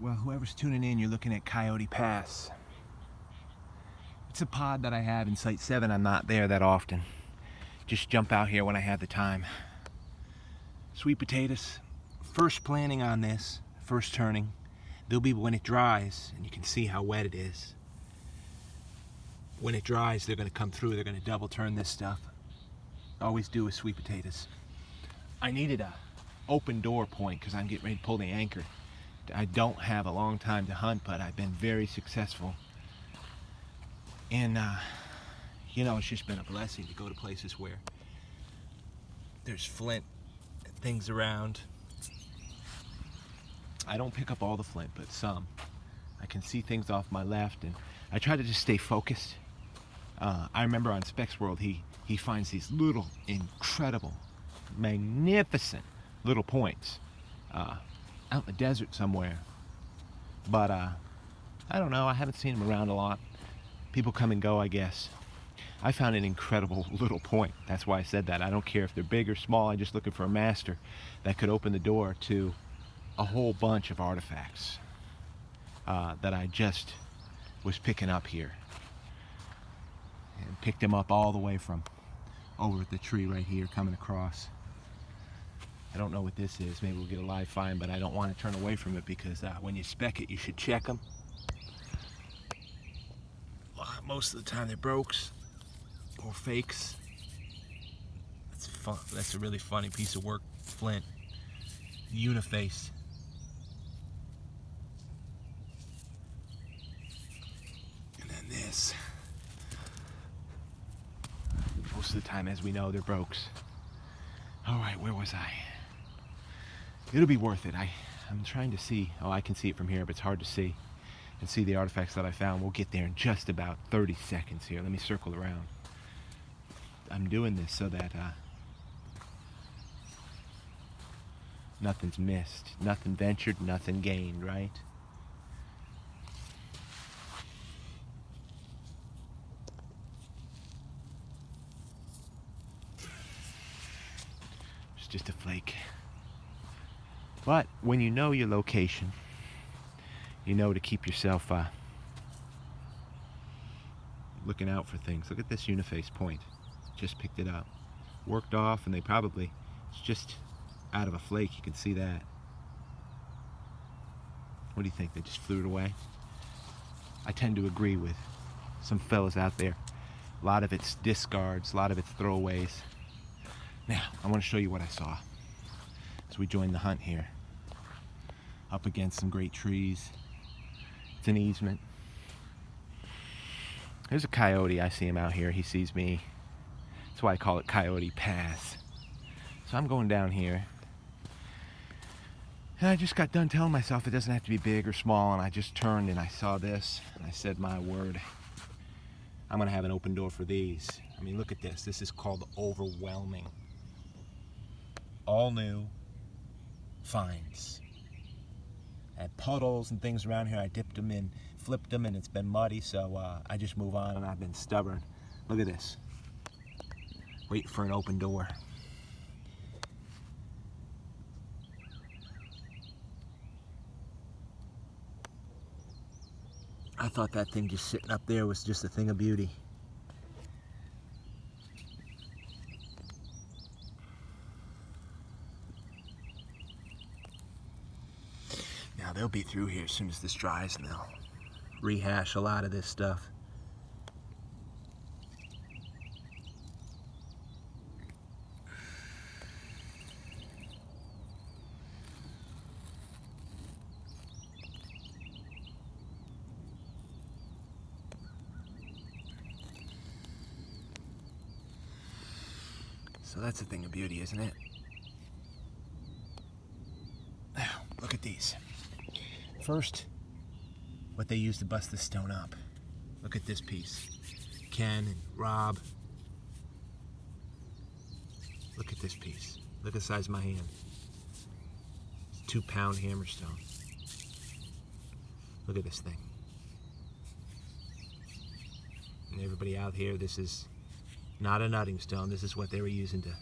Well, whoever's tuning in, you're looking at Coyote Pass. It's a pod that I have in Site 7. I'm not there that often. Just jump out here when I have the time. Sweet potatoes, first planting on this, first turning. They'll be when it dries, and you can see how wet it is. When it dries, they're going to come through. They're going to double turn this stuff. Always do with sweet potatoes. I needed a open door point because I'm getting ready to pull the anchor. I don't have a long time to hunt, but I've been very successful. And, it's just been a blessing to go to places where there's flint and things around. I don't pick up all the flint, but some. I can see things off my left, and I try to just stay focused. I remember on Specs World, he finds these little, incredible, magnificent little points out in the desert somewhere. But I don't know, I haven't seen them around a lot. People come and go, I guess. I found an incredible little point. That's why I said that. I don't care if they're big or small. I'm just looking for a master that could open the door to a whole bunch of artifacts that I just was picking up here. And picked them up all the way from over at the tree right here coming across. I don't know what this is. Maybe we'll get a live find, but I don't want to turn away from it because when you spec it, you should check them. Most of the time they're brokes or fakes. That's fun. That's a really funny piece of work. Flint. Uniface. And then this. Most of the time, as we know, they're brokes. All right, where was I? It'll be worth it. I'm trying to see. Oh, I can see it from here, but it's hard to see. And see the artifacts that I found. We'll get there in just about 30 seconds here. Let me circle around. I'm doing this so that nothing's missed, nothing ventured, nothing gained, right? It's just a flake. But when you know your location, you know to keep yourself looking out for things. Look at this uniface point. Just picked it up. Worked off, and it's just out of a flake. You can see that. What do you think? They just flew it away? I tend to agree with some fellas out there. A lot of it's discards, a lot of it's throwaways. Now, I want to show you what I saw as we join the hunt here. Up against some great trees. It's an easement. There's a coyote. I see him out here. He sees me. That's why I call it Coyote Pass. So I'm going down here. And I just got done telling myself it doesn't have to be big or small, and I just turned and I saw this, and I said, my word, I'm going to have an open door for these. I mean, look at this. This is called overwhelming. All new finds. I had puddles and things around here. I dipped them in, flipped them, and it's been muddy, so I just move on, and I've been stubborn. Look at this. Waiting for an open door. I thought that thing just sitting up there was just a thing of beauty. Now they'll be through here as soon as this dries, and they'll rehash a lot of this stuff. So that's a thing of beauty, isn't it? Now, look at these. First, what they used to bust this stone up. Look at this piece. Ken and Rob. Look at this piece. Look at the size of my hand. It's a 2-pound hammerstone. Look at this thing. And everybody out here, this is not a nutting stone. This is what they were using to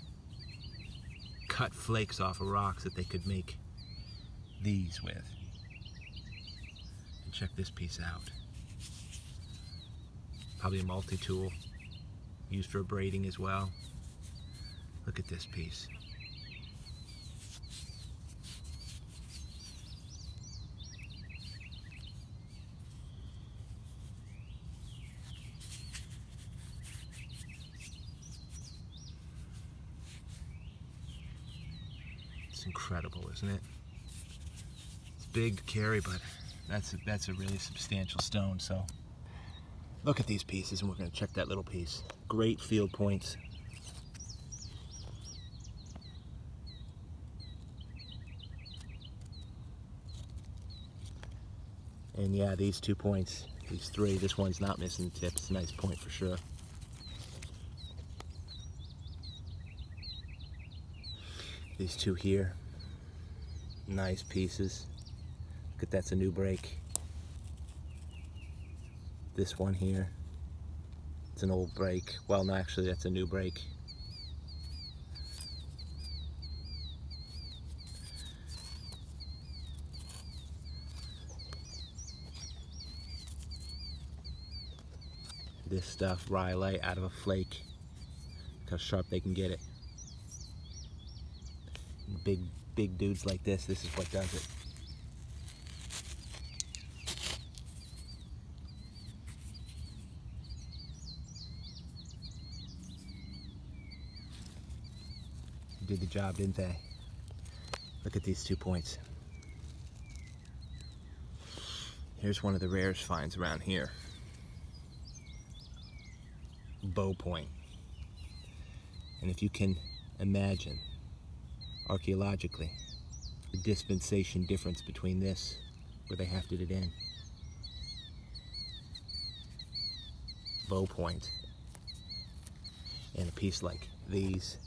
cut flakes off of rocks that they could make these with. Check this piece out. Probably a multi-tool, used for braiding as well. Look at this piece. It's incredible, isn't it? It's big to carry, but that's a really substantial stone. So look at these pieces, and we're going to check that little piece. Great field points. And yeah, these 2 points, these 3, this one's not missing the tip. It's a nice point for sure. These 2 here, nice pieces. Look at that's a new break. This one here, it's an old break. Well, no, actually that's a new break. This stuff, rhyolite out of a flake. Look how sharp they can get it. Big dudes like this is what does it. Did the job, didn't they? Look at these 2 points. Here's one of the rarest finds around here. Bow point. And if you can imagine archaeologically the dispensation difference between this, where they hafted it in, bow point, and a piece like these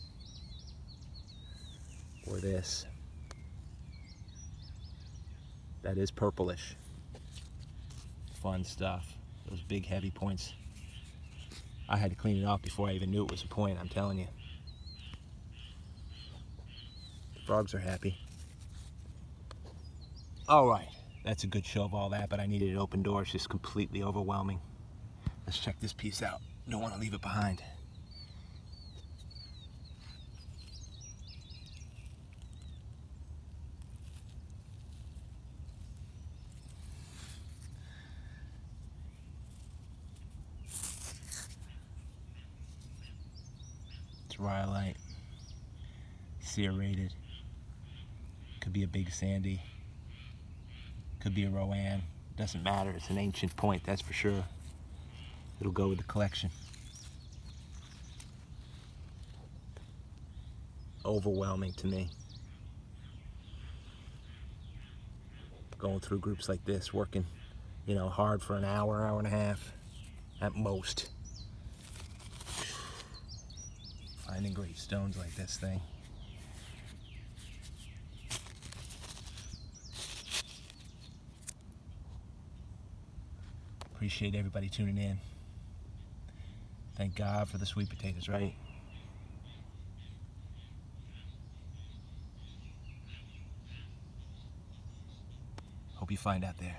or this, that is purplish. Fun stuff. Those big heavy points. I had to clean it off before I even knew it was a point, I'm telling you. The frogs are happy. All right, that's a good show of all that, but I needed an open door. It's just completely overwhelming. Let's check this piece out. Don't want to leave it behind. It's rhyolite, serrated. Could be a big sandy. Could be a Rowan. Doesn't matter. It's an ancient point, that's for sure. It'll go with the collection. Overwhelming to me. Going through groups like this, working, hard for an hour, hour and a half at most. Finding great stones like this thing. Appreciate everybody tuning in. Thank God for the sweet potatoes, right? Hope you find out there.